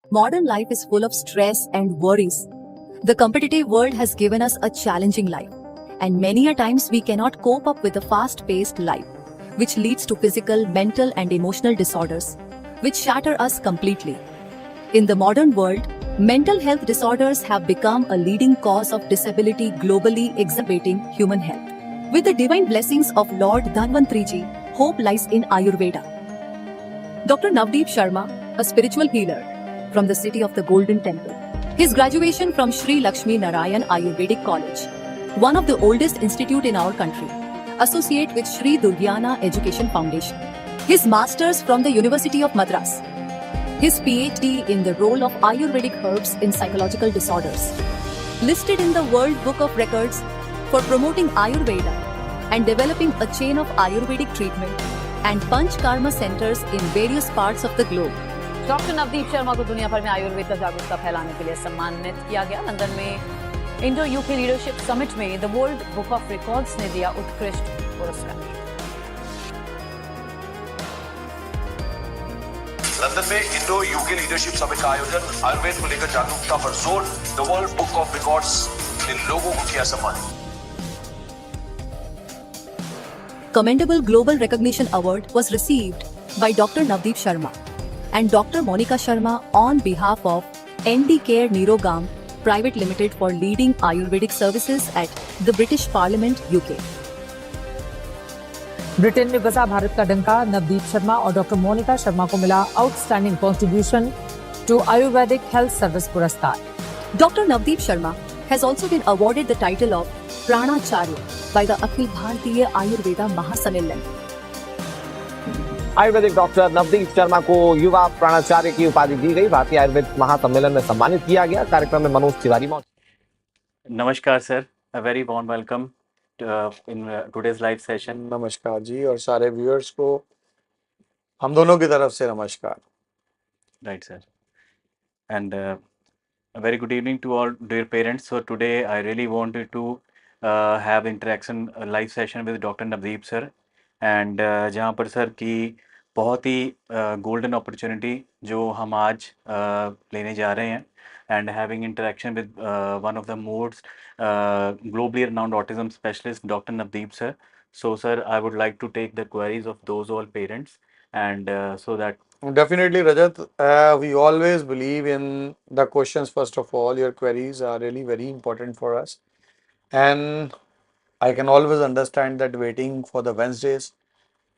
Modern life is full of stress and worries. The competitive world has given us a challenging life, and many a times we cannot cope up with a fast-paced life, which leads to physical, mental and emotional disorders, which shatter us completely. In the modern world, mental health disorders have become a leading cause of disability globally, exacerbating human health. With the divine blessings of Lord Dhanvantriji, hope lies in Ayurveda. Dr. Navdeep Sharma, a spiritual healer from the city of the Golden Temple. His graduation from Sri Lakshmi Narayan Ayurvedic College, one of the oldest institute in our country, associate with Sri Durgyana Education Foundation. His masters from the University of Madras. His PhD in the role of Ayurvedic herbs in psychological disorders. Listed in the World Book of Records for promoting Ayurveda and developing a chain of Ayurvedic treatment and Panch Karma centers in various parts of the globe. Doctor Navdeep Sharma को दुनिया भर में आयुर्वेद का जागरूकता फैलाने के लिए सम्मानित किया गया। लंदन में इंडो यूके लीडरशिप समिट में the world book of records ने दिया उत्कृष्ट पुरस्कार। लंदन में इंडो यूके लीडरशिप समिट का आयोजन, आयुर्वेद को लेकर जागरूकता पर जोर, the world book of records ने लोगों को किया सम्मानित। Commendable Global Recognition Award was received by Dr. Navdeep Sharma and Dr. Monica Sharma on behalf of ND Care Nirogam Private Limited for leading Ayurvedic services at the British Parliament, UK. Britain में बजा भारत का डंका, नवदीप शर्मा और doctor Monika Sharma को मिला outstanding contribution to ayurvedic health service पुरस्कार। Dr. Navdeep Sharma has also been awarded the title of Pranacharya by the Akhil Bharatiya Ayurveda Mahasammellan. Ayurvedic doctor Navdeep Sharma को युवा प्राणाचार्य की उपाधि दी गई। भारतीय आयुर्वेद महासम्मेलन में सम्मानित किया गया। कार्यक्रम में मनोज तिवारी मौजूद। नमस्कार sir, a very warm welcome in today's live session. नमस्कार जी, और सारे व्यूअर्स को हम दोनों की तरफ से नमस्कार। Right sir, and a very good evening to all dear parents. So today I really wanted to have interaction live session with Dr. Navdeep sir, and जहाँ पर सर की बहुत ही golden opportunity जो हम आज लेने जा रहे हैं, and having interaction with one of the most globally renowned autism specialist, Dr. Navdeep sir. So sir, I would like to take the queries of those all parents, and so that Definitely, Rajat. We always believe in the questions. First of all, your queries are really very important for us, and I can always understand that waiting for the Wednesdays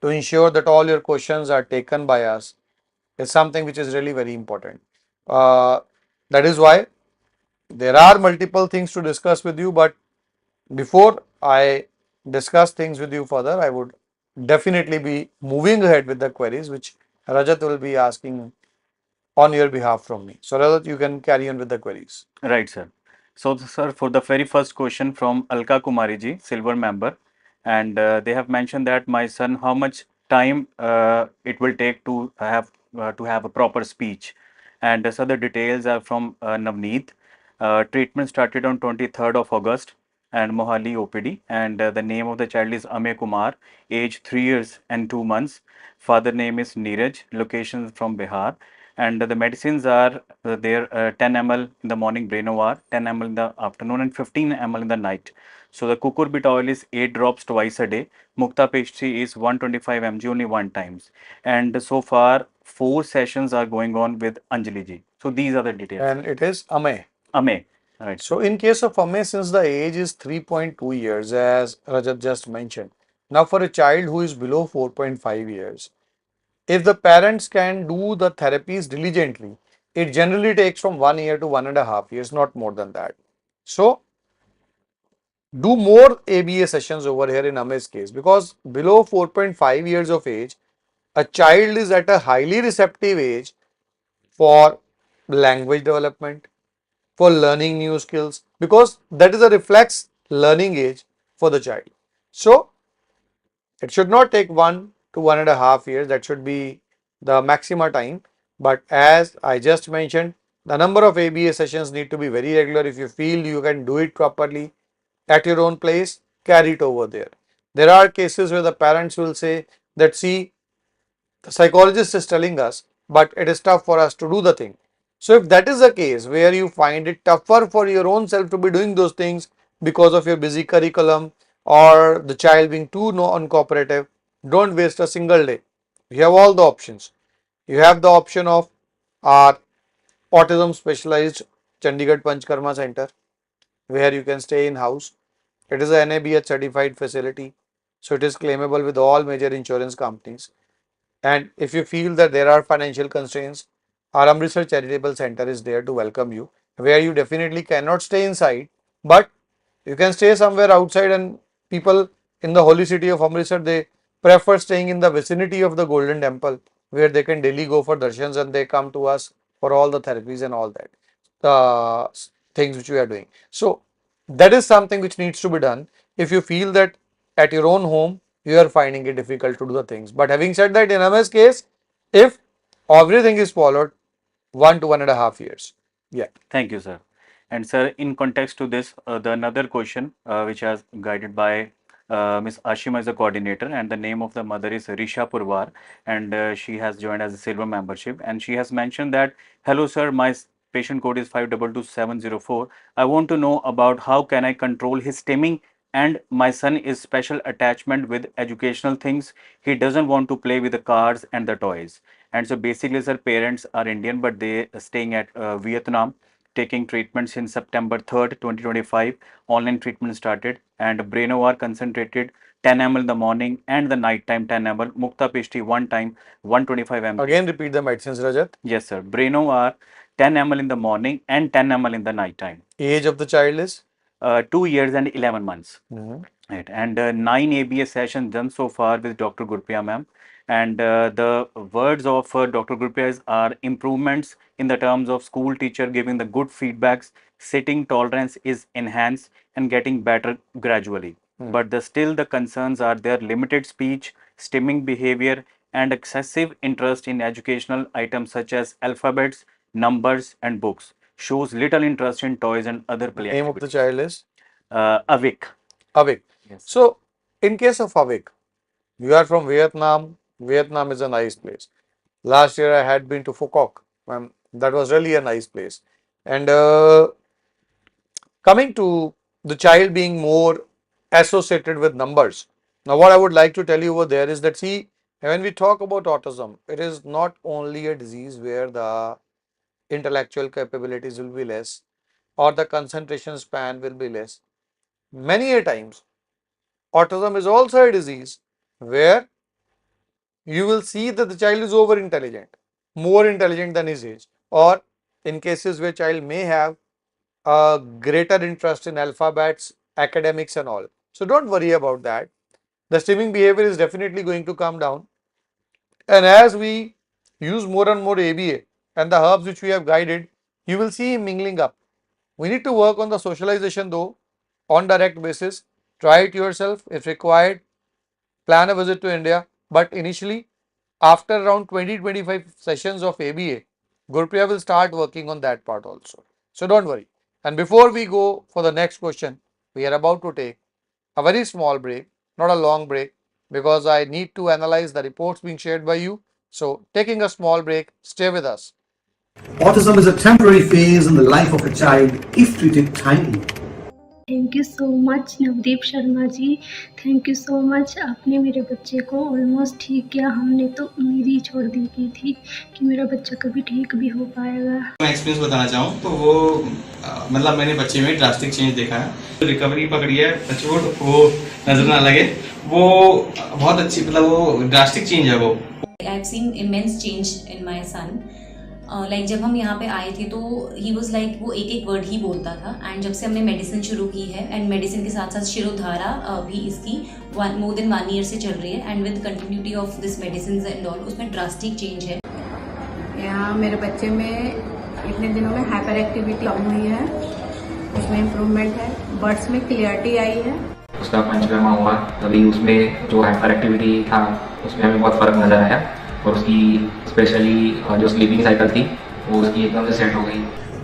to ensure that all your questions are taken by us is something which is really very important. That is why there are multiple things to discuss with you, but before I discuss things with you further, I would definitely be moving ahead with the queries which Rajat will be asking on your behalf from me. So Rajat, you can carry on with the queries. right sir. So sir, for the very first question from Alka Kumari ji, silver member, and they have mentioned that my son, how much time it will take to have a proper speech, and so the details are from Navneet. Treatment started on 23rd of August and Mohali OPD, and the name of the child is Ame Kumar, age 3 years and 2 months. Father name is Neeraj, location from Bihar, and the medicines are there 10 ml in the morning Brainovar, 10 ml in the afternoon, and 15 ml in the night. So the cucurbit oil is 8 drops twice a day. Mukta pastry is 125 mg only one times. And so far 4 sessions are going on with Anjali ji. So these are the details. And it is Ame. Ame. Right. So in case of Ame, since the age is 3.2 years, as Rajat just mentioned, now for a child who is below 4.5 years, if the parents can do the therapies diligently, it generally takes from 1 year to 1.5 years, not more than that. So do more ABA sessions over here in Ame's case, because below 4.5 years of age, a child is at a highly receptive age for language development, for learning new skills, because that is a reflex learning age for the child. So it should not take 1 to 1.5 years. That should be the maximum time. But as I just mentioned, the number of ABA sessions need to be very regular. If you feel you can do it properly at your own place, carry it over there. There are cases where the parents will say that, see, the psychologist is telling us, but it is tough for us to do the thing. So if that is the case where you find it tougher for your own self to be doing those things because of your busy curriculum or the child being too uncooperative, don't waste a single day. You have all the options. You have the option of our autism specialized Chandigarh Panchkarma Center where you can stay in house. It is a NABH certified facility, so it is claimable with all major insurance companies. And if you feel that there are financial constraints, our Amritsar Charitable Center is there to welcome you, where you definitely cannot stay inside, but you can stay somewhere outside, and people in the holy city of Amritsar, they prefer staying in the vicinity of the Golden Temple, where they can daily go for darshans and they come to us for all the therapies and all that things which we are doing. So that is something which needs to be done if you feel that at your own home you are finding it difficult to do the things. But having said that, in MS case, if everything is followed, 1 to 1.5 years. Yeah. Thank you, sir. And sir, in context to this, the another question which has guided by Ms. Ashima as a coordinator, and the name of the mother is Risha Purwar, and she has joined as a silver membership, and she has mentioned that, hello sir, my patient code is 522704. I want to know about how can I control his stimming, and my son is special attachment with educational things. He doesn't want to play with the cars and the toys. And so basically, sir, parents are Indian, but they are staying at Vietnam, taking treatment since September 3rd, 2025. Online treatment started, and Breno are concentrated 10 ml in the morning and the night time 10 ml. Mukta Pishti one time 125 ml. Again, repeat the medicines, Rajat. Yes, sir. Breno are 10 ml in the morning and 10 ml in the night time. Age of the child is 2 years and 11 months. Right. And 9 ABS sessions done so far with Dr. Gurpriya ma'am. And the words of Dr. Gurpriya are improvements in the terms of school teacher giving the good feedbacks, sitting tolerance is enhanced and getting better gradually. But still the concerns are their limited speech, stimming behavior, and excessive interest in educational items such as alphabets, numbers, and books. Shows little interest in toys and other play name of the child is Avik. Avik. Yes. So, in case of Avik, you are from Vietnam. Vietnam is a nice place. Last year I had been to Phu Quoc. That was really a nice place. And coming to the child being more associated with numbers. Now, what I would like to tell you over there is that, see, when we talk about autism, it is not only a disease where the intellectual capabilities will be less or the concentration span will be less. Many a times, autism is also a disease where you will see that the child is over intelligent, more intelligent than his age, or in cases where child may have a greater interest in alphabets, academics and all. So don't worry about that. The stimming behavior is definitely going to come down, and as we use more and more ABA and the herbs which we have guided, you will see him mingling up. We need to work on the socialization though on direct basis. Try it yourself if required. Plan a visit to India, but initially after around 20-25 sessions of ABA, Gurpriya will start working on that part also. So don't worry. And before we go for the next question, we are about to take a very small break, not a long break, because I need to analyze the reports being shared by you. So taking a small break, stay with us. Autism is a temporary phase in the life of a child if treated timely. Thank you so much Navdeep Sharma ji, thank you so much. आपने मेरे बच्चे को almost ठीक किया। हमने तो उम्मीद ही छोड़ दी की थी कि मेरा बच्चा कभी ठीक भी हो पाएगा। मैं एक्सपीरियंस बताना चाहूँ तो वो मतलब मैंने बच्चे में ड्रास्टिक चेंज देखा है। रिकवरी पकड़ी है, बच्चों को नजर ना लगे, वो बहुत अच्छी, मतलब वो ड्रास्टिक चेंज है वो। I have seen immense change in my son. Like जब हम यहाँ पे आए थे तो ही वॉज लाइक वो एक एक वर्ड ही बोलता था, एंड जब से हमने मेडिसिन शुरू की है, एंड मेडिसिन के साथ साथ शिरोधारा भी इसकी मोर देन 1 ईयर से चल रही है, and with continuity of this medicine and all उसमें ड्रास्टिक चेंज है। यहाँ मेरे बच्चे में इतने दिनों में हाइपर एक्टिविटी कम हुई है, उसमें इम्प्रूवमेंट है, बर्ड्स में क्लियरिटी आई है। उसका पंचकर्मा हुआ तभी उसमें जो हाइपर एक्टिविटी था उसमें हमें बहुत फर्क नजर आया, और उसकी स्पेशली जो स्लीपिंग साइकिल थी वो उसकी एकदम से सेट हो गई।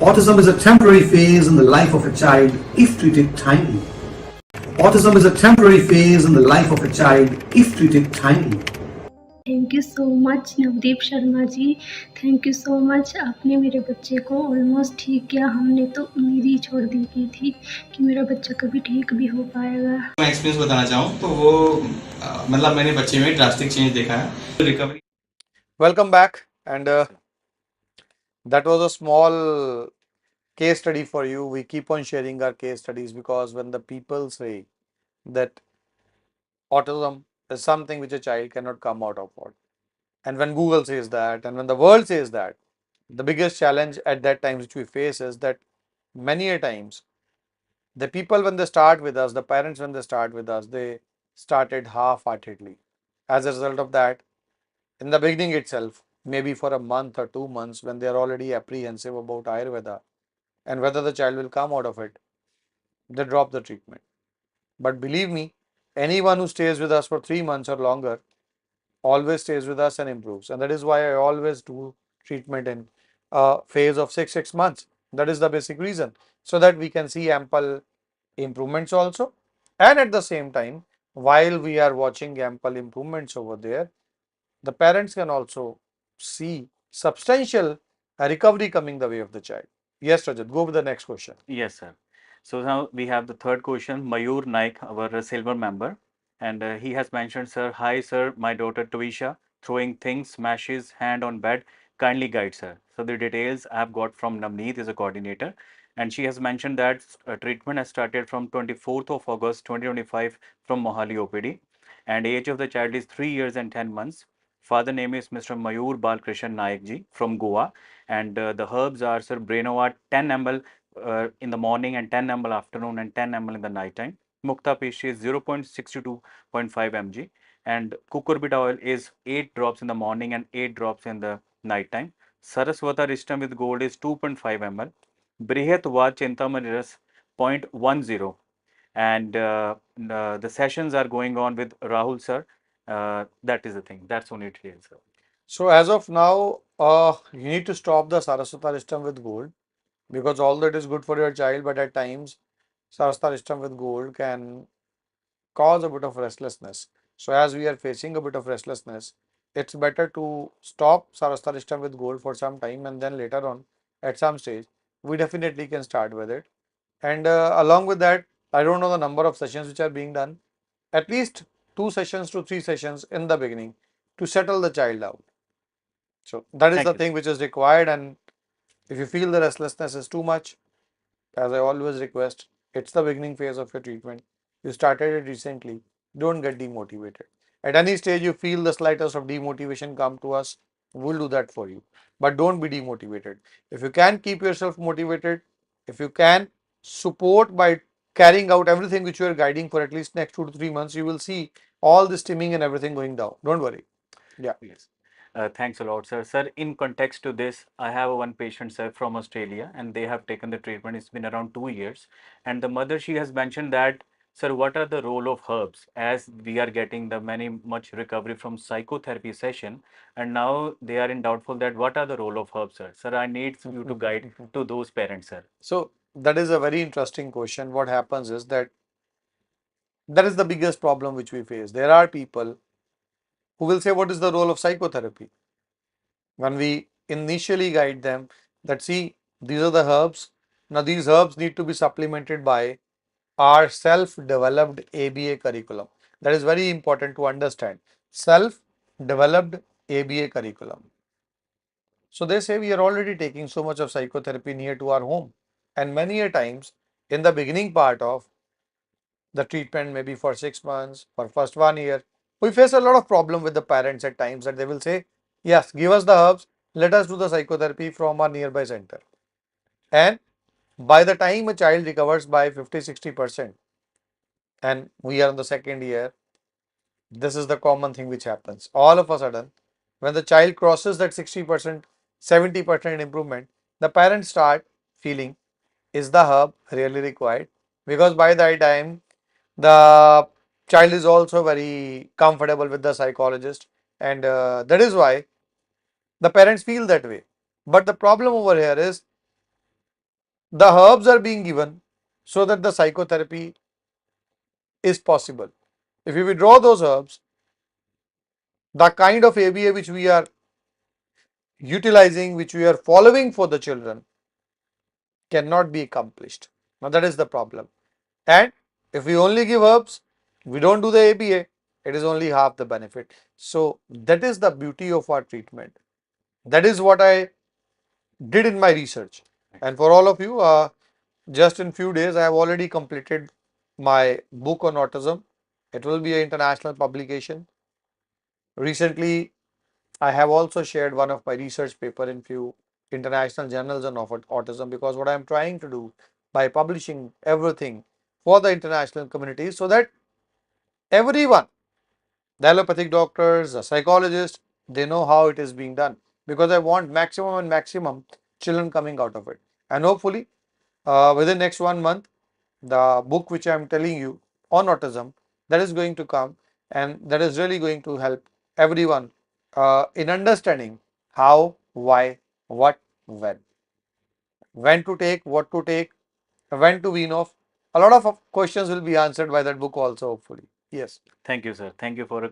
Autism is a temporary phase in the life of a child if treated timely. Autism is a temporary phase in the life of a child if treated timely. Thank you so much Navdeep Sharma ji. Thank you so much. आपने मेरे बच्चे को almost ठीक किया। हमने तो उम्मीद ही छोड़ दी की थी कि मेरा बच्चा कभी ठीक भी हो पाएगा। मैं एक्सपीरियंस बताना चाहूँ तो वो मतलब मैंने बच्चे में ड्रास्टिक चेंज देखा है recovery. Welcome back, and that was a small case study for you. We keep on sharing our case studies because when the people say that autism is something which a child cannot come out of it, and when Google says that, and when the world says that, the biggest challenge at that time which we face is that many a times the people when they start with us, the parents when they start with us, they started half-heartedly. As a result of that, in the beginning itself, maybe for a month or 2 months, when they are already apprehensive about Ayurveda and whether the child will come out of it, they drop the treatment. But believe me, anyone who stays with us for 3 months or longer always stays with us and improves. And that is why I always do treatment in a phase of six months. That is the basic reason, so that we can see ample improvements also. And at the same time, while we are watching ample improvements over there, the parents can also see substantial recovery coming the way of the child. Yes, Rajat, go with the next question. Yes, sir. So now we have the third question, Mayur Naik, our silver member, and he has mentioned, sir, hi, sir, my daughter Tuisha, throwing things, smashes, hand on bed, kindly guide, sir. So the details I've got from Navneet, is a coordinator, and she has mentioned that treatment has started from 24th of August 2025 from Mohali OPD, and age of the child is 3 years and 10 months. Father name is Mr. Mayur Balkrishan Naik ji from Goa, and the herbs are, sir, Brainovat 10 ml in the morning and 10 ml afternoon and 10 ml in the night time. Mukta paste is 0.62.5 mg, and cucurbita oil is 8 drops in the morning and 8 drops in the night time. Saraswata Rishtam with gold is 2.5 ml. Brihat Vad Chintamani Ras 0.10, and the sessions are going on with Rahul sir. That is the thing. That's only it here, sir. So as of now, you need to stop the Saraswata system with gold, because although it is good for your child, but at times Saraswata system with gold can cause a bit of restlessness. So as we are facing a bit of restlessness, it's better to stop Saraswata system with gold for some time, and then later on at some stage we definitely can start with it. And along with that, I don't know the number of sessions which are being done, at least 2 sessions to 3 sessions in the beginning to settle the child out. So that is Thank the you. thing which is required. And if you feel the restlessness is too much, as I always request, it's the beginning phase of your treatment. You started it recently. Don't get demotivated. At any stage you feel the slightest of demotivation, come to us. We'll do that for you. But don't be demotivated. If you can keep yourself motivated, if you can support by carrying out everything which you are guiding for at least next 2 to 3 months, you will see all the stimming and everything going down. Don't worry. Yeah. Yes. Thanks a lot, sir. Sir, in context to this, I have one patient, sir, from Australia, and they have taken the treatment. It's been around 2 years. And the mother, she has mentioned that, sir, what are the role of herbs, as we are getting the much recovery from psychotherapy session, and now they are in doubtful that what are the role of herbs, sir. Sir, I need you to guide to those parents, sir. So that is a very interesting question. What happens is that is the biggest problem which we face. There are people who will say, what is the role of psychotherapy? When we initially guide them that, see, these are the herbs. Now these herbs need to be supplemented by our self-developed ABA curriculum. That is very important to understand. Self-developed ABA curriculum. So they say we are already taking so much of psychotherapy near to our home. And many a times in the beginning part of the treatment, maybe for 6 months, for first 1 year, we face a lot of problem with the parents at times, that they will say, yes, give us the herbs, let us do the psychotherapy from our nearby center. And by the time a child recovers by 50-60%, and we are in the second year, this is the common thing which happens. All of a sudden, when the child crosses that 60%, 70% improvement, the parents start feeling, is the herb really required? Because by that time, the child is also very comfortable with the psychologist, and that is why the parents feel that way. But the problem over here is the herbs are being given so that the psychotherapy is possible. If you withdraw those herbs, the kind of ABA which we are utilizing, which we are following for the children, cannot be accomplished. Now that is the problem. And if we only give herbs, we don't do the ABA, it is only half the benefit. So that is the beauty of our treatment. That is what I did in my research. And for all of you, just in few days, I have already completed my book on autism. It will be an international publication. Recently, I have also shared one of my research paper in few international journals on autism, because what I am trying to do by publishing everything for the international community, so that everyone, the allopathic doctors, the psychologists, they know how it is being done, because I want maximum and maximum children coming out of it. And hopefully within next 1 month, the book which I am telling you on autism, that is going to come, and that is really going to help everyone in understanding how, why, what, when to take, what to take, when to wean off. A lot of questions will be answered by that book also, hopefully. Yes. Thank you, sir. Thank you for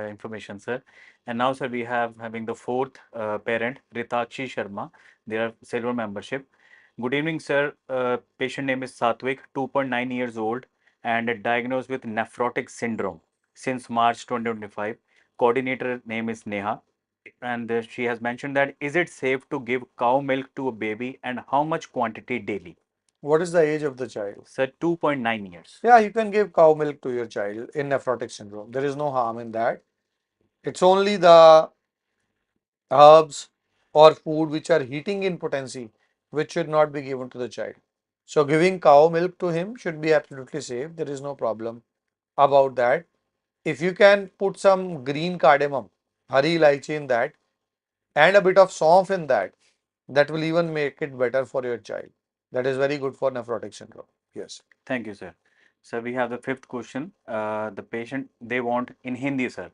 information, sir. And now, sir, we have having the fourth parent, Ritakshi Sharma. They are silver membership. Good evening, sir. Patient name is Satvik, 2.9 years old, and diagnosed with nephrotic syndrome since March 2025. Coordinator name is Neha, and she has mentioned that is it safe to give cow milk to a baby, and how much quantity daily? What is the age of the child? Sir, 2.9 years. Yeah, you can give cow milk to your child in nephrotic syndrome. There is no harm in that. It's only the herbs or food which are heating in potency which should not be given to the child. So giving cow milk to him should be absolutely safe. There is no problem about that. If you can put some green cardamom, hari elaichi in that, and a bit of saunf in that, that will even make it better for your child. That is very good for nephrotic syndrome. Yes. Thank you, sir. So we have the fifth question. The patient, they want in Hindi, sir.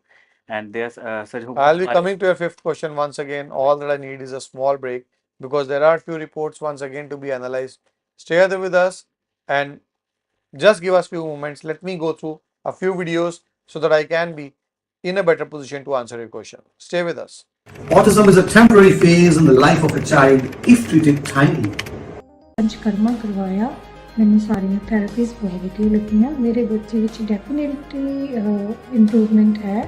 And there's sir, I'll be coming to your fifth question once again. All that I need is a small break, because there are few reports once again to be analyzed. Stay there with us and just give us few moments. Let me go through a few videos so that I can be in a better position to answer your question. Stay with us. Autism is a temporary phase in the life of a child if treated timely. Panchakarma करवाया, मैंने सारी therapies positive लगियां, मेरे बच्चे विच definitely improvement है।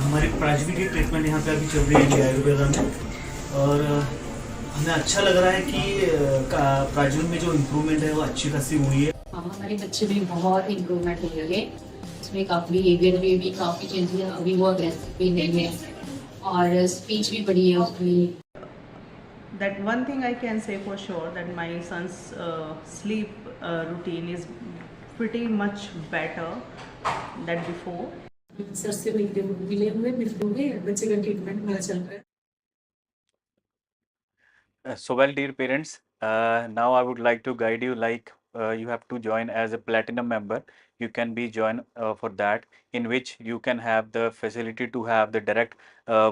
हमारी प्राचवी की treatment यहाँ पे अभी चल रही है आयुर्वेदा में, और हमें अच्छा लग रहा है कि प्राचवी में जो इम्प्रूवमेंट है वो अच्छी खासी हुई है। हमारे बच्चे में बहुत इम्प्रूवमेंट हुई है, उसमें काफ़ी बिहेवियर में भी काफ़ी चेंज है, अभी वो अग्रेसिव भी नहीं है और स्पीच भी बढ़ी है उसकी। That one thing I can say for sure, that my son's sleep routine is pretty much better than before. Sir से मिले हुए बच्चे का ट्रीटमेंट मेरा चल रहा है। So well, dear parents, now I would like to guide you like you have to join as a platinum member. You can be joined for that, in which you can have the facility to have the direct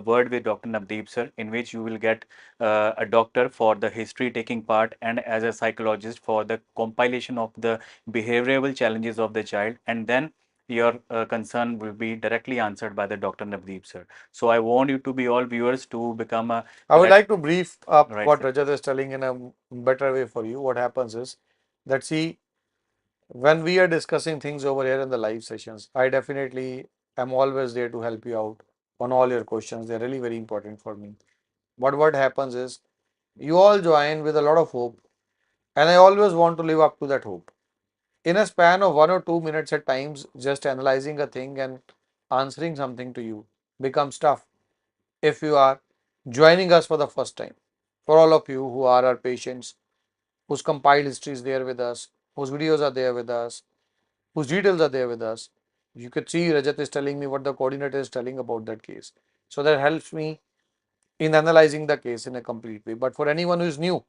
word with Dr. Navdeep sir, in which you will get a doctor for the history taking part, and as a psychologist for the compilation of the behavioral challenges of the child, and then your concern will be directly answered by the Dr. Navdeep sir. So I want you to be all viewers to become a. I would like to brief up Right, what sir. Rajat is telling in a better way for you. What happens is that, see, when we are discussing things over here in the live sessions, I definitely am always there to help you out on all your questions. They're really very important for me. But what happens is you all join with a lot of hope, and I always want to live up to that hope. In a span of 1 or 2 minutes at times, just analyzing a thing and answering something to you becomes tough if you are joining us for the first time. For all of you who are our patients, whose compiled history is there with us, whose videos are there with us, whose details are there with us, you could see Rajat is telling me what the coordinator is telling about that case. So that helps me in analyzing the case in a complete way. But for anyone who is new,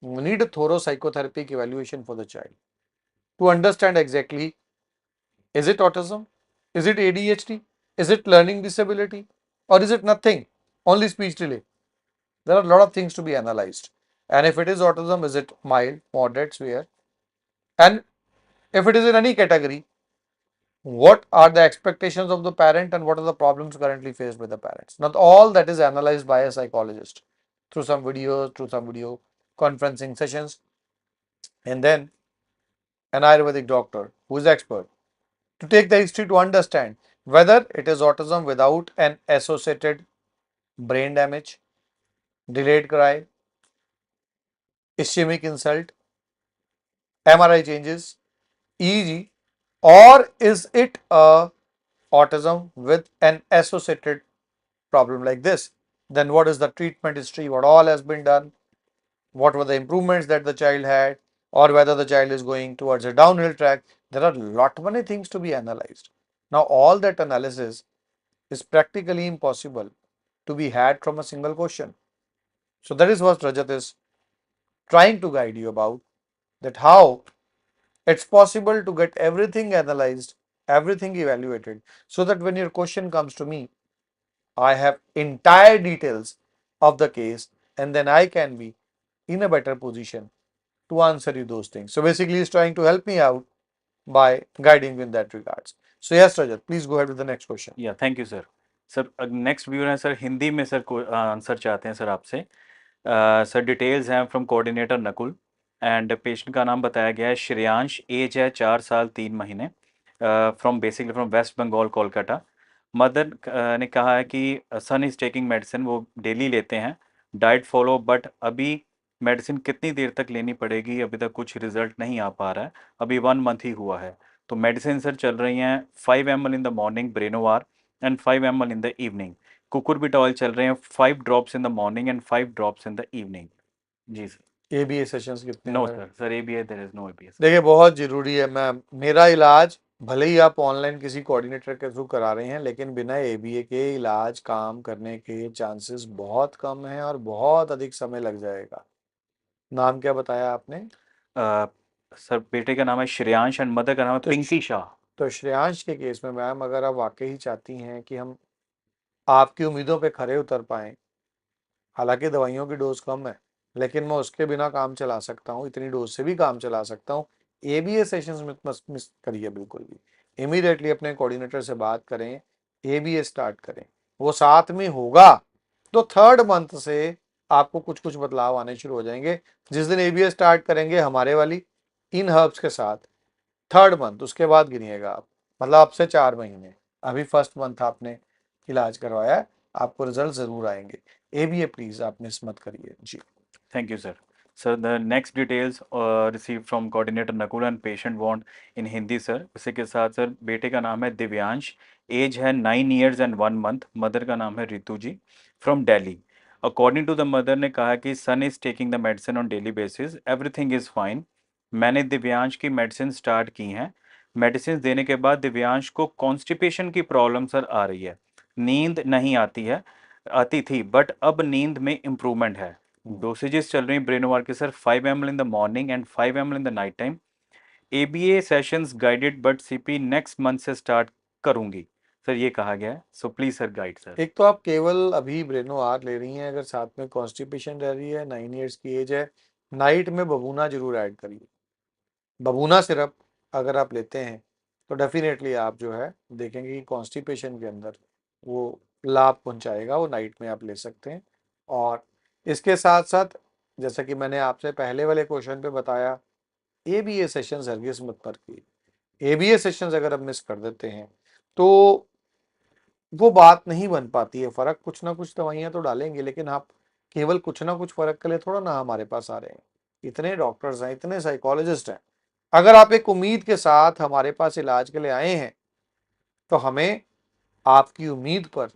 we need a thorough psychotherapeutic evaluation for the child to understand exactly, is it autism, is it ADHD, is it learning disability, or is it nothing, only speech delay. There are a lot of things to be analyzed. And if it is autism, is it mild, moderate, severe? And if it is in any category, what are the expectations of the parent and what are the problems currently faced with the parents. Not all that is analyzed by a psychologist through some videos, through some video conferencing sessions, and then an Ayurvedic doctor who is expert to take the history to understand whether it is autism without an associated brain damage, delayed cry, ischemic insult, MRI changes, EEG, or is it a autism with an associated problem like this? Then what is the treatment history? What all has been done? What were the improvements that the child had, or whether the child is going towards a downhill track? There are lot many things to be analyzed. Now all that analysis is practically impossible to be had from a single question. So that is what Rajat is trying to guide you about, that how it's possible to get everything analyzed, everything evaluated, so that when your question comes to me, I have entire details of the case, and then I can be in a better position to answer you those things. So basically, he's trying to help me out by guiding me in that regards. So yes, Rajat, please go ahead with the next question. या thank you sir. Sir next viewer है sir, Hindi में sir answer चाहते हैं sir आपसे. Sir details हैं from coordinator Nakul, and patient का नाम बताया गया है श्रेयांश, एज है 4 साल 3 महीने, from basically from West Bengal Kolkata. Mother ने कहा है कि सन इज़ टेकिंग मेडिसिन, वो डेली लेते हैं, डाइट फॉलो, बट अभी मेडिसिन कितनी देर तक लेनी पड़ेगी, अभी तक कुछ रिजल्ट नहीं आ पा रहा है, अभी 1 मंथ ही हुआ है. तो मेडिसिन सर चल रही हैं 5 ml इन द मॉर्निंग ब्रेनोवार and 5 ml in the evening. Cucurbit oil चल रहे हैं 5 drops in the morning and 5 drops in the evening. जी सर. ABA सेशंस कितने? No sir, sir ABA there is no ABA. देखिए बहुत जरूरी है मैम, मेरा इलाज भले ही आप ऑनलाइन किसी कोऑर्डिनेटर के थ्रू करा रहे हैं, लेकिन बिना ABA के इलाज काम करने के चांसेस बहुत कम हैं और बहुत अधिक समय लग जाएगा. नाम क्या बताया आपने? सर बेटे का नाम है श्रेयांश एंड मदर का नाम है पिंकी शाह. तो श्रेयांश के केस में मैम, अगर आप वाकई चाहती हैं कि हम आपकी उम्मीदों पे खरे उतर पाएं, हालांकि दवाइयों की डोज कम है, लेकिन मैं उसके बिना काम चला सकता हूँ, इतनी डोज से भी काम चला सकता हूँ. ABA सेशंस में मत मिस करिए बिल्कुल भी. इमीडिएटली अपने कोऑर्डिनेटर से बात करें, ABA स्टार्ट करें, वो साथ में होगा तो 3rd मंथ से आपको कुछ कुछ बदलाव आने शुरू हो जाएंगे. जिस दिन ABA स्टार्ट करेंगे हमारे वाली इन हर्ब्स के साथ, 3rd मंथ उसके बाद गिनिएगा आप, मतलब अब से 4 महीने. अभी 1st मंथ आपने इलाज करवाया है, आपको रिजल्ट जरूर आएंगे. ABA प्लीज आप मिस मत करिए जी. Thank you sir. Sir the next details receive from coordinator Nakul and patient want in Hindi sir. इसी के साथ सर बेटे का नाम है दिव्यांश, एज है 9 years and 1 month, मदर का नाम है Ritu ji, from Delhi. According to the mother ने कहा कि son is taking the medicine on daily basis, everything is fine. मैंने दिव्यांश की मेडिसिन स्टार्ट की हैं. मेडिसिन देने के बाद दिव्यांश को कॉन्स्टिपेशन की प्रॉब्लम सर आ रही है, नींद नहीं आती थी, बट अब नींद में इम्प्रूवमेंट है. डोसेजेस चल रही हैं ब्रेनोवार के sir 5 ml in the morning and 5 ml in the night time. ABA sessions guided, but CP next month से स्टार्ट करूंगी सर, ये कहा गया है. So please sir guide sir. एक तो आप केवल अभी ब्रेनो आर ले रही हैं, अगर साथ में कॉन्स्टिपेशन रह रही है, 9 years की एज है, नाइट में बबूना जरूर ऐड करिए. बबूना सिरप अगर आप लेते हैं तो डेफिनेटली आप जो है देखेंगे कि कॉन्स्टिपेशन के अंदर वो लाभ पहुंचाएगा, वो नाइट में आप ले सकते हैं. और इसके साथ साथ जैसा कि मैंने आपसे पहले वाले क्वेश्चन पे बताया, ABA सेशंस हरगिज मत पर किए. ABA सेशंस अगर आप मिस कर देते हैं तो वो बात नहीं बन पाती है. फर्क कुछ ना कुछ दवाइयां तो डालेंगे, लेकिन आप केवल कुछ ना कुछ फर्क के लिए थोड़ा ना हमारे पास आ रहे हैं. इतने डॉक्टर्स हैं, इतने साइकोलॉजिस्ट हैं. अगर आप एक उम्मीद के साथ हमारे पास इलाज के लिए आए हैं तो हमें आपकी उम्मीद पर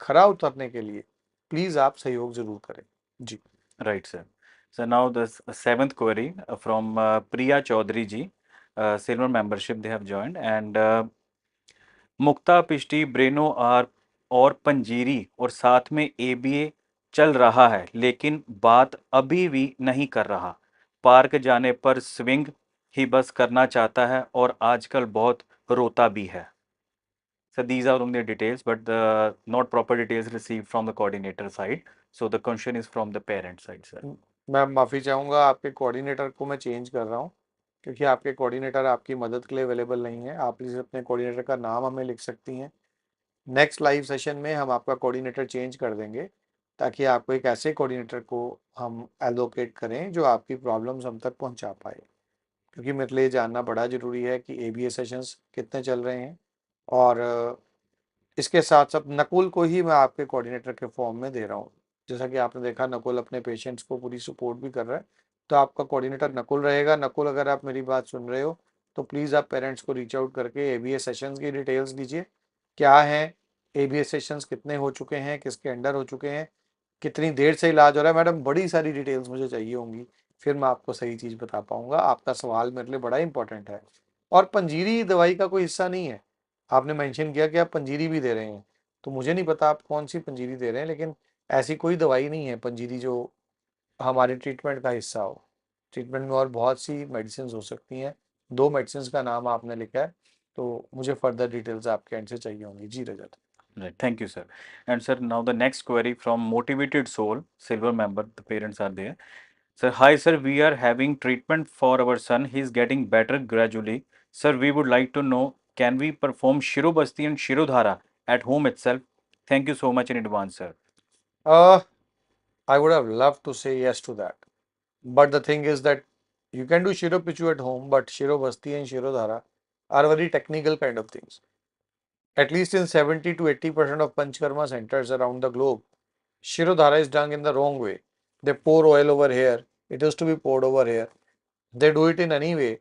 खरा उतरने के लिए प्लीज आप सहयोग जरूर करें जी. Right sir. Sir now the 7th query from Priya Chaudhary ji, silver membership they have joined, and Mukta Pishti ब्रेनो आर और पंजीरी और साथ में ABA चल रहा है, लेकिन बात अभी भी नहीं कर रहा. पार्क जाने पर स्विंग ही बस करना चाहता है और आजकल बहुत रोता भी है. So these are only the details, but the not proper details received from the coordinator side. So the question is from the parent side, sir. मैं माफी चाहूंगा, आपके कोऑर्डिनेटर को मैं चेंज कर रहा हूँ. क्योंकि आपके कोऑर्डिनेटर आपकी मदद के लिए अवेलेबल नहीं है। आप प्लीज़ अपने कोऑर्डिनेटर का नाम हमें लिख सकती हैं। नेक्स्ट लाइव सेशन में हम आपका कोऑर्डिनेटर चेंज कर देंगे, ताकि आपको एक ऐसे कोऑर्डिनेटर को हम एलोकेट करें जो आपकी प्रॉब्लम्स हम तक पहुंचा पाए। क्योंकि मेरे लिए जानना बड़ा ज़रूरी है कि एबीए सेशंस कितने चल रहे हैं, और इसके साथ साथ नकुल को ही मैं आपके कोऑर्डिनेटर के फॉर्म में दे रहा हूँ। जैसा कि आपने देखा, नकुल अपने पेशेंट्स को पूरी सपोर्ट भी कर रहा है, तो आपका कोऑर्डिनेटर नकुल रहेगा। नकुल, अगर आप मेरी बात सुन रहे हो तो प्लीज़ आप पेरेंट्स को रीच आउट करके एबीए सेशंस की डिटेल्स दीजिए। क्या है, एबीए सेशंस कितने हो चुके हैं, किसके अंडर हो चुके हैं, कितनी देर से इलाज हो रहा है। मैडम, बड़ी सारी डिटेल्स मुझे चाहिए होंगी, फिर मैं आपको सही चीज़ बता पाऊंगा। आपका सवाल मेरे लिए बड़ा इंपॉर्टेंट है। और पंजीरी दवाई का कोई हिस्सा नहीं है। आपने मेंशन किया कि आप पंजीरी भी दे रहे हैं, तो मुझे नहीं पता आप कौन सी पंजीरी दे रहे हैं, लेकिन ऐसी कोई दवाई नहीं है पंजीरी जो हमारे ट्रीटमेंट का हिस्सा हो। ट्रीटमेंट में और बहुत सी मेडिसिन हो सकती हैं। 2 मेडिसिन का नाम आपने लिखा है, तो मुझे फर्दर डिटेल्स आपके एंड से चाहिए होंगी। जी रजत। Right. Thank you, sir. And sir, now the next query from Motivated Soul, silver member. The parents are there. Sir, hi, sir. We are having treatment for our son. He is getting better gradually. Sir, we would like to know, can we perform Shirobasti and Shirodhara at home itself? Thank you so much in advance, sir. I would have loved to say yes to that. But the thing is that you can do Shiro Pichu at home, but Shiro Basti and Shiro Dhara are very technical kind of things. At least in 70 to 80% of Panchkarma centers around the globe, Shiro Dhara is done in the wrong way. They pour oil over here, it is to be poured over here. They do it in any way.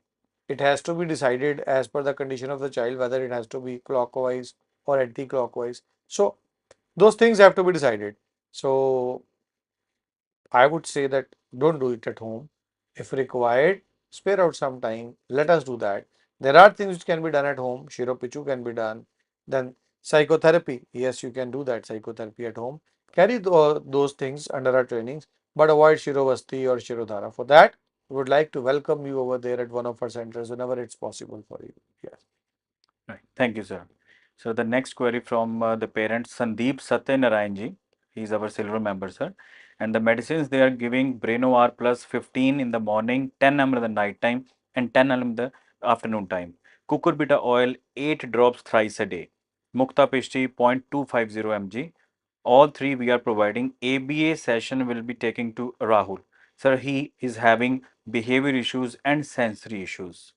It has to be decided as per the condition of the child, whether it has to be clockwise or anti-clockwise. So those things have to be decided. So I would say that don't do it at home. If required, spare out some time. Let us do that. There are things which can be done at home. Shiropichu can be done. Then psychotherapy. Yes, you can do that psychotherapy at home. Carry those things under our trainings, but avoid Shirovasti or Shirodhara. For that, we would like to welcome you over there at one of our centers whenever it's possible for you. Yes. Right. Thank you, sir. So the next query from the parents, Sandeep Satyanarayan ji. He is our silver member, sir. And the medicines they are giving, Brainovar plus 15 in the morning, 10 ml in the night time, and 10 ml in the afternoon time. Cucurbita oil, 8 drops thrice a day. Mukta Pishti, 0.250 mg. All three we are providing. ABA session will be taking to Rahul. Sir, he is having behavior issues and sensory issues.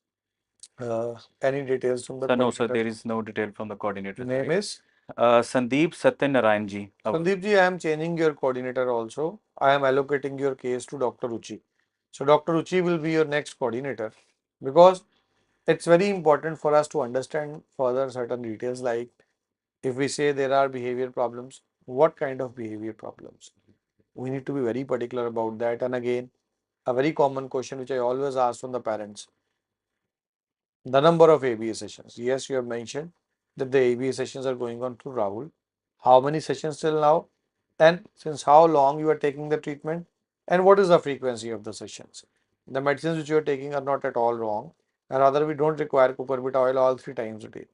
Any details from the Sir, no, sir, coordinator? there is no detail from the coordinator. Name is? Sandeep Satyanarayan ji. Sandeep ji, I am changing your coordinator also. I am allocating your case to Dr. Ruchi. So Dr. Ruchi will be your next coordinator, because it's very important for us to understand further certain details, like if we say there are behavior problems, what kind of behavior problems? We need to be very particular about that. And again, a very common question which I always ask from the parents: the number of ABA sessions. Yes, you have mentioned that the ABA sessions are going on through Rahul. How many sessions till now? And since how long you are taking the treatment? And what is the frequency of the sessions? The medicines which you are taking are not at all wrong. And rather, we don't require cucurbita oil all 3 times a day.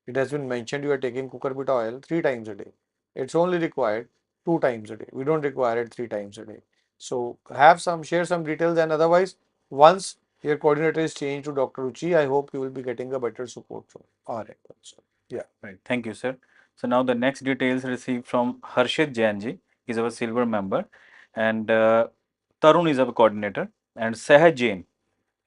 It has been mentioned you are taking cucurbita oil 3 times a day. It's only required 2 times a day. We don't require it 3 times a day. So share some details, and otherwise, once your coordinator is changed to Dr. Ruchi, I hope you will be getting a better support from our end also. Yeah. Right. Thank you, sir. So now the next details received from Harshit Jain ji. He's our silver member, and Tarun is our coordinator, and Sahaj Jain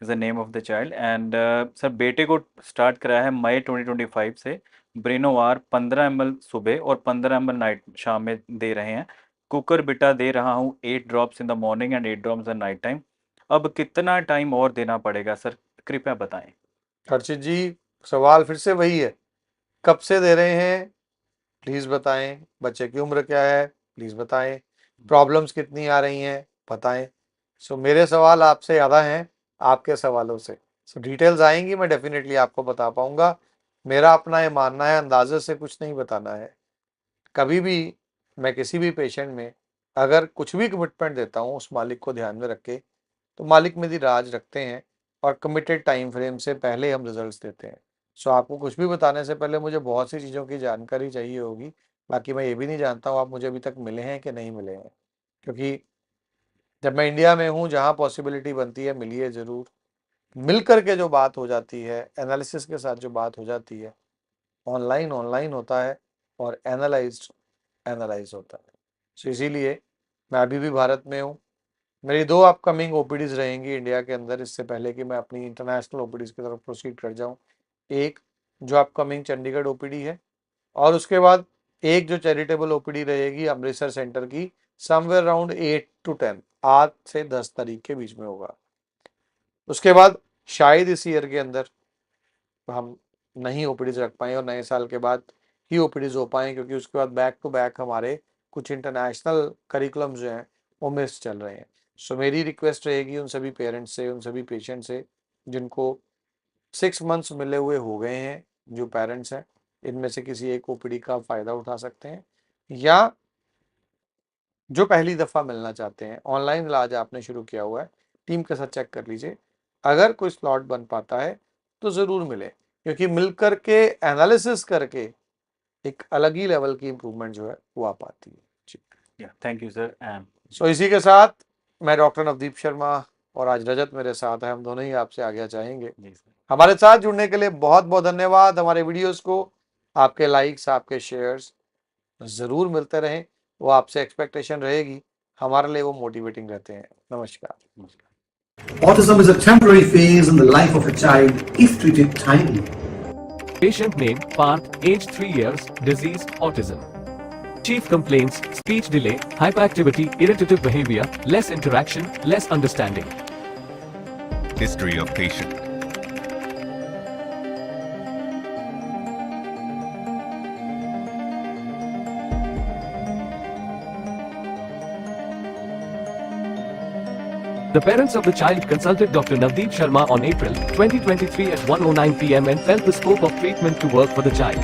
is the name of the child. And sir बेटे को start कराया है मई 2025 से ब्रेनोवार 15 ml सुबह और 15 ml night शाम में दे रहे हैं. कुकर बिटा दे रहा हूँ 8 drops in the morning and 8 drops in night time. अब कितना टाइम और देना पड़ेगा सर, कृपया बताएं. हर्षित जी, सवाल फिर से वही है, कब से दे रहे हैं प्लीज बताएं, बच्चे की उम्र क्या है प्लीज बताएं, प्रॉब्लम्स कितनी आ रही हैं बताएं. सो मेरे सवाल आपसे ज़्यादा हैं आपके सवालों से. सो डिटेल्स आएंगी, मैं डेफिनेटली आपको बता पाऊंगा. मेरा अपना ये मानना है, अंदाजे से कुछ नहीं बताना है. कभी भी मैं किसी भी पेशेंट में अगर कुछ भी कमिटमेंट देता हूँ, उस मालिक को ध्यान में रख के, तो मालिक मेरी राज रखते हैं और कमिटेड टाइम फ्रेम से पहले हम रिजल्ट्स देते हैं. सो आपको कुछ भी बताने से पहले मुझे बहुत सी चीज़ों की जानकारी चाहिए होगी. बाकी मैं ये भी नहीं जानता हूँ आप मुझे अभी तक मिले हैं कि नहीं मिले हैं, क्योंकि जब मैं इंडिया में हूँ, जहाँ पॉसिबिलिटी बनती है मिलिए ज़रूर. मिलकर के जो बात हो जाती है, एनालिसिस के साथ जो बात हो जाती है, ऑनलाइन होता है और एनालाइज होता है। सो इसीलिए मैं अभी भी भारत में हूँ। मेरी 2 अपकमिंग ओपीडीज रहेंगी इंडिया के अंदर, इससे पहले कि मैं अपनी इंटरनेशनल ओपीडीज की तरफ प्रोसीड कर जाऊँ। एक जो अपकमिंग चंडीगढ़ ओपीडी है और उसके बाद एक जो चैरिटेबल ओपीडी रहेगी अमृतसर सेंटर की, समवेयर अराउंड 8 to 10, 8 से 10 तारीख के बीच में होगा। उसके बाद शायद इस ईयर के अंदर हम नहीं ओपीडीज रख पाए और नए साल के बाद ही ओपीडीज हो पाए, क्योंकि उसके बाद बैक टू बैक हमारे कुछ इंटरनेशनल करिकुलम जो हैं वो मिस चल रहे हैं। सो मेरी रिक्वेस्ट रहेगी उन सभी पेरेंट्स से, उन सभी पेशेंट से जिनको 6 मंथ्स मिले हुए हो गए हैं, जो पेरेंट्स हैं इनमें से किसी एक ओपीडी का फ़ायदा उठा सकते हैं, या जो पहली दफ़ा मिलना चाहते हैं। ऑनलाइन इलाज आपने शुरू किया हुआ है, टीम के साथ चेक कर लीजिए, अगर कोई स्लॉट बन पाता है तो ज़रूर मिले, क्योंकि मिलकर के एनालिसिस करके एक अलग ही लेवल की इम्प्रूवमेंट जो है वो आ पाती है। जी, थैंक यू सर। सो इसी के साथ मैं डॉक्टर नवदीप शर्मा और आज रजत मेरे साथ है, हम दोनों ही आपसे आगे चाहेंगे। हमारे साथ जुड़ने के लिए बहुत बहुत धन्यवाद। हमारे वीडियोस को आपके लाइक्स, आपके शेयर्स ज़रूर मिलते रहें, वो आपसे एक्सपेक्टेशन रहेगी, हमारे लिए वो मोटिवेटिंग रहते हैं। नमस्कार। Autism is a temporary phase in the life of a child if treated timely. Patient name Parth, age 3 years, disease autism. Chief complaints: speech delay, hyperactivity, irritative behavior, less interaction, less understanding. History of patient. The parents of the child consulted Dr. Navdeep Sharma on April 2023 at 1:09 p.m. and felt the scope of treatment to work for the child.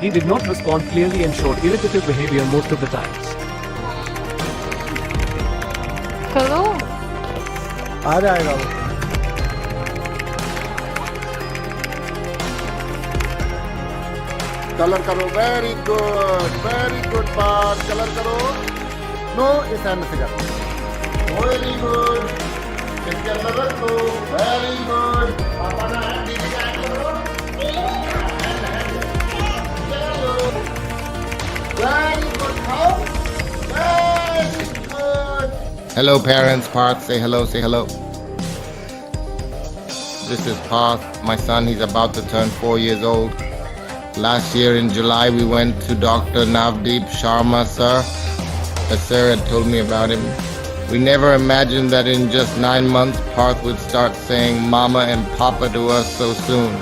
He did not respond clearly and showed irritative behavior most of the times. Hello? आ जाएगा वो। Colour करो, very good part, colour करो। No, इस hand से करो, very good. इसके अंदर रख दो, वेरी गुड। पापा ना हैंड दीदी का हैंड करो, वेरी गुड, खाओ, very good. Hello parents, Parth, say hello, say hello. This is Parth, my son, he's about to turn 4 years old. Last year in July we went to Dr. Navdeep Sharma sir. As sir had told me about him. We never imagined that in just 9 months Parth would start saying mama and papa to us so soon.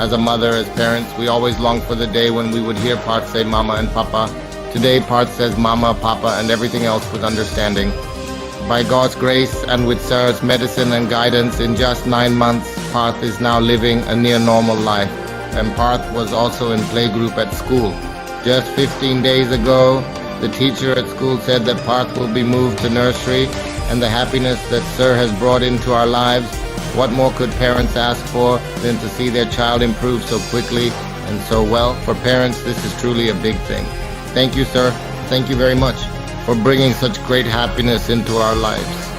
As a mother, as parents, we always longed for the day when we would hear Parth say mama and papa. Today Parth says mama, papa and everything else with understanding. By God's grace and with sir's medicine and guidance, in just 9 months Parth is now living a near normal life. And Parth was also in playgroup at school. Just 15 days ago, the teacher at school said that Parth will be moved to nursery, and the happiness that Sir has brought into our lives, what more could parents ask for than to see their child improve so quickly and so well? For parents, this is truly a big thing. Thank you, Sir. Thank you very much for bringing such great happiness into our lives.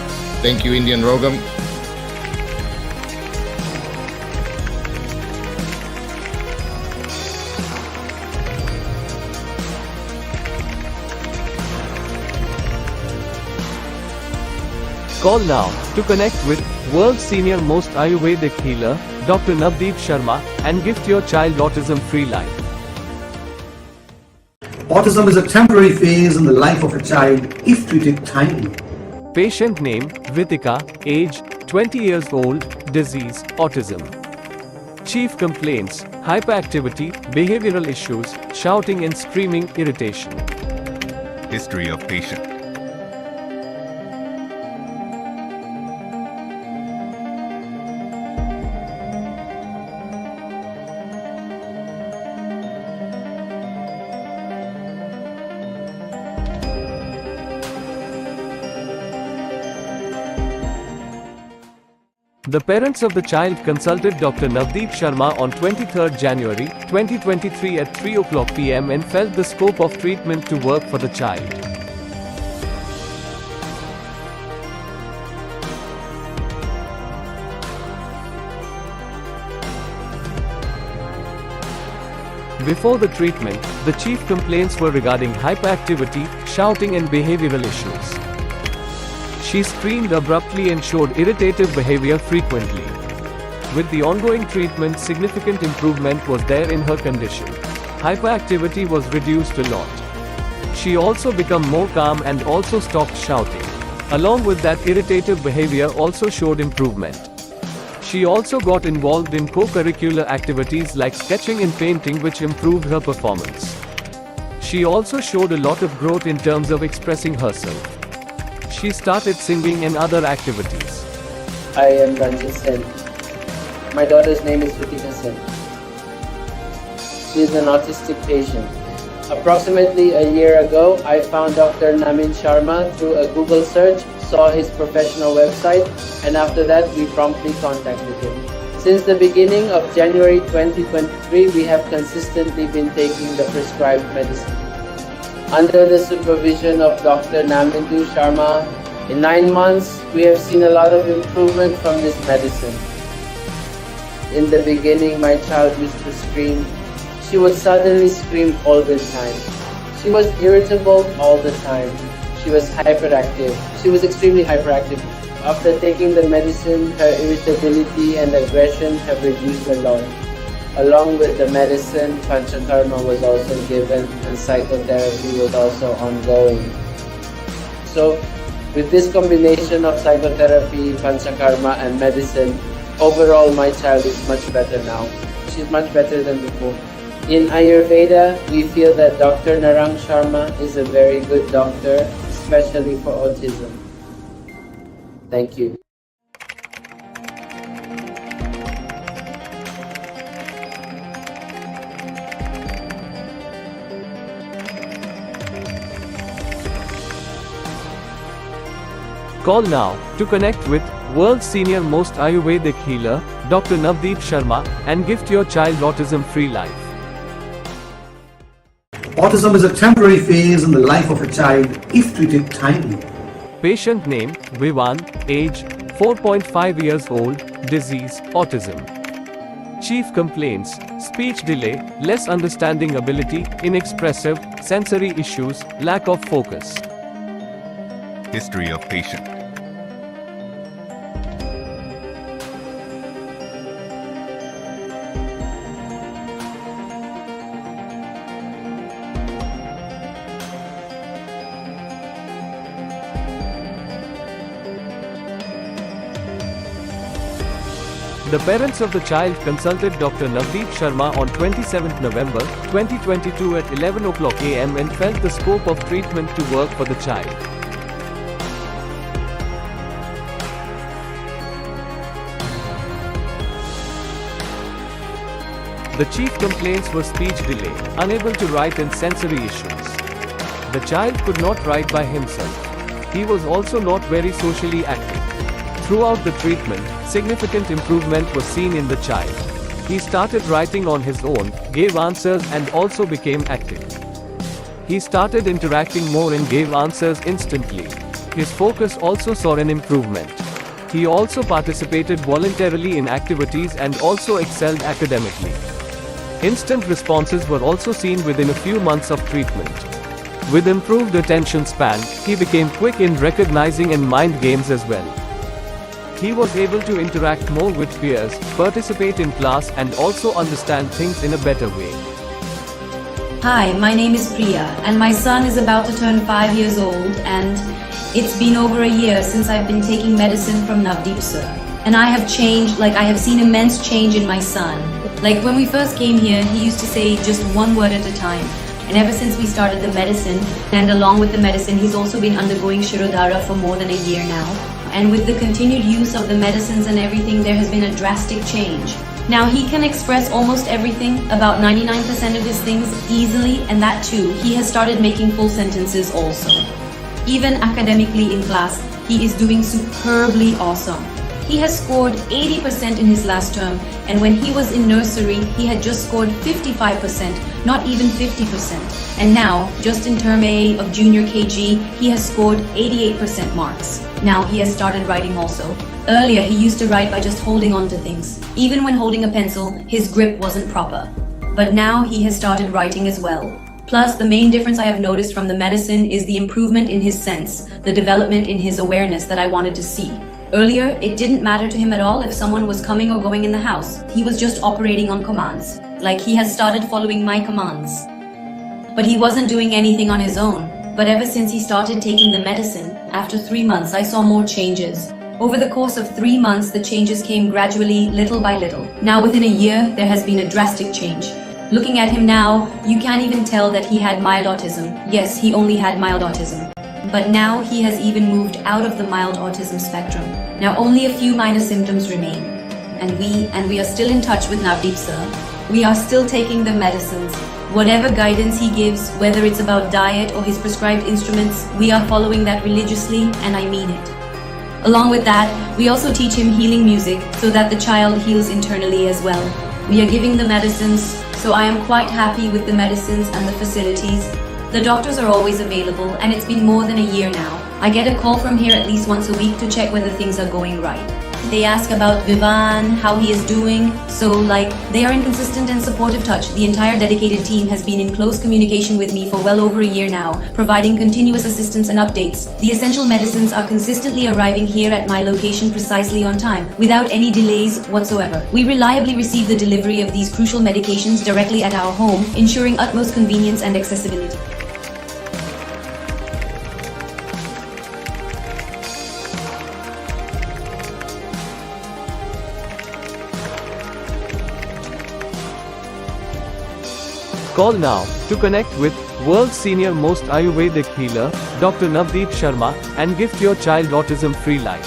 Thank you, Indian Rogam. Call now to connect with world's senior most Ayurvedic healer, Dr. Navdeep Sharma, and gift your child autism-free life. Autism is a temporary phase in the life of a child if treated timely. Patient name Vitika, age 20 years old, disease autism. Chief complaints: hyperactivity, behavioral issues, shouting and screaming, irritation. History of patient. The parents of the child consulted Dr. Navdeep Sharma on 23rd January 2023 at 3:00 p.m. and felt the scope of treatment to work for the child. Before the treatment, the chief complaints were regarding hyperactivity, shouting and behavioral issues. She screamed abruptly and showed irritative behavior frequently. With the ongoing treatment, significant improvement was there in her condition. Hyperactivity was reduced a lot. She also became more calm and also stopped shouting. Along with that, irritative behavior also showed improvement. She also got involved in co-curricular activities like sketching and painting, which improved her performance. She also showed a lot of growth in terms of expressing herself. She started singing and other activities. I am Ranjit Sen. My daughter's name is Ritika Sen. She is an autistic patient. Approximately a year ago, I found Dr. Namin Sharma through a Google search, saw his professional website, and after that we promptly contacted him. Since the beginning of January 2023, we have consistently been taking the prescribed medicine. Under the supervision of Dr. Namin Sharma, in 9 months, we have seen a lot of improvement from this medicine. In the beginning, my child used to scream. She would suddenly scream all the time. She was irritable all the time. She was hyperactive. She was extremely hyperactive. After taking the medicine, her irritability and aggression have reduced a lot. Along with the medicine, Panchakarma was also given and psychotherapy was also ongoing. So, with this combination of psychotherapy, Panchakarma and medicine, overall my child is much better now. She's much better than before. In Ayurveda, we feel that Dr. Narang Sharma is a very good doctor, especially for autism. Thank you. Call now to connect with world's senior most Ayurvedic healer, Dr. Navdeep Sharma, and gift your child autism-free life. Autism is a temporary phase in the life of a child if treated timely. Patient name, Vivan, age 4.5 years old, disease, autism. Chief complaints, speech delay, less understanding ability, inexpressive, sensory issues, lack of focus. History of patient. The parents of the child consulted Dr. Navdeep Sharma on 27th November 2022 at 11:00 a.m. and felt the scope of treatment to work for the child. The chief complaints were speech delay, unable to write and sensory issues. The child could not write by himself. He was also not very socially active. Throughout the treatment, significant improvement was seen in the child. He started writing on his own, gave answers and also became active. He started interacting more and gave answers instantly. His focus also saw an improvement. He also participated voluntarily in activities and also excelled academically. Instant responses were also seen within a few months of treatment. With improved attention span, he became quick in recognizing and mind games as well. He was able to interact more with peers, participate in class and also understand things in a better way. Hi, my name is Priya and my son is about to turn 5 years old, and it's been over a year since I've been taking medicine from Navdeep sir. And I have changed, I have seen immense change in my son. Like when we first came here, he used to say just one word at a time. And ever since we started the medicine, and along with the medicine, he's also been undergoing Shirodhara for more than a year now. And with the continued use of the medicines and everything, there has been a drastic change. Now he can express almost everything, about 99% of his things easily, and that too, he has started making full sentences also. Even academically in class, he is doing superbly awesome. He has scored 80% in his last term, and when he was in nursery, he had just scored 55%, not even 50%. And now, just in term A of junior KG, he has scored 88% marks. Now he has started writing also. Earlier, he used to write by just holding on to things. Even when holding a pencil, his grip wasn't proper. But now he has started writing as well. Plus, the main difference I have noticed from the medicine is the improvement in his sense, the development in his awareness that I wanted to see. Earlier, it didn't matter to him at all if someone was coming or going in the house. He was just operating on commands. Like he has started following my commands. But he wasn't doing anything on his own. But ever since he started taking the medicine, after 3 months, I saw more changes. Over the course of 3 months, the changes came gradually, little by little. Now within a year, there has been a drastic change. Looking at him now, you can't even tell that he had mild autism. Yes, he only had mild autism. But now he has even moved out of the mild autism spectrum. Now only a few minor symptoms remain. And we are still in touch with Navdeep sir. We are still taking the medicines. Whatever guidance he gives, whether it's about diet or his prescribed instruments, we are following that religiously, and I mean it. Along with that, we also teach him healing music so that the child heals internally as well. We are giving the medicines, so I am quite happy with the medicines and the facilities. The doctors are always available, and it's been more than a year now. I get a call from here at least once a week to check whether things are going right. They ask about Vivan, how he is doing. So, they are in consistent and supportive touch. The entire dedicated team has been in close communication with me for well over a year now, providing continuous assistance and updates. The essential medicines are consistently arriving here at my location precisely on time, without any delays whatsoever. We reliably receive the delivery of these crucial medications directly at our home, ensuring utmost convenience and accessibility. Call now to connect with world's senior most Ayurvedic healer, Dr. Navdeep Sharma, and gift your child autism-free life.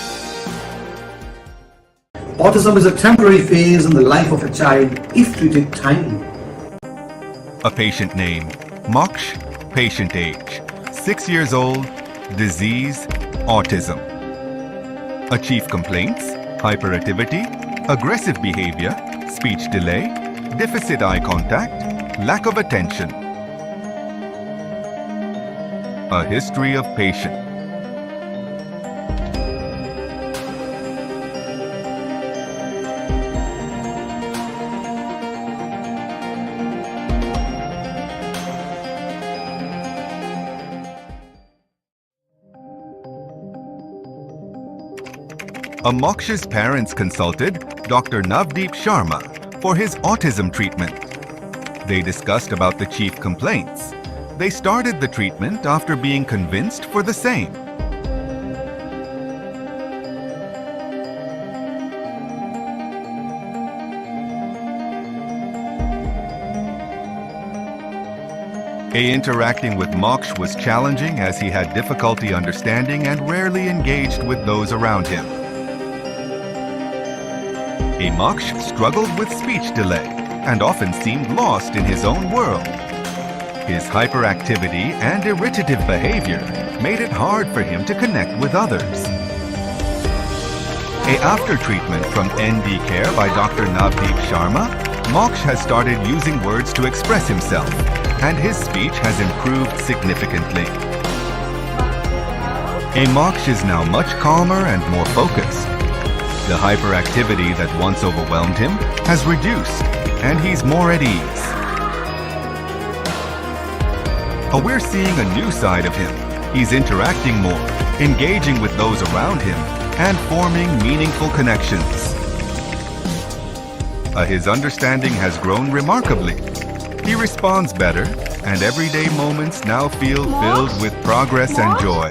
Autism is a temporary phase in the life of a child if treated timely. A patient name, Moksh, patient age, 6 years old, disease, autism. A chief complaints, hyperactivity, aggressive behavior, speech delay, deficit eye contact, lack of attention. A history of patient. Moksh's parents consulted Dr. Navdeep Sharma for his autism treatment. They discussed about the chief complaints. They started the treatment after being convinced for the same. Interacting with Moksh was challenging as he had difficulty understanding and rarely engaged with those around him. Moksh struggled with speech delay and often seemed lost in his own world. His hyperactivity and irritative behavior made it hard for him to connect with others. After treatment from ND Care by Dr. Navdeep Sharma, Moksh has started using words to express himself, and his speech has improved significantly. Moksh is now much calmer and more focused. The hyperactivity that once overwhelmed him has reduced, and he's more at ease. We're seeing a new side of him. He's interacting more, engaging with those around him, and forming meaningful connections. His understanding has grown remarkably. He responds better, and everyday moments now feel filled with progress and joy.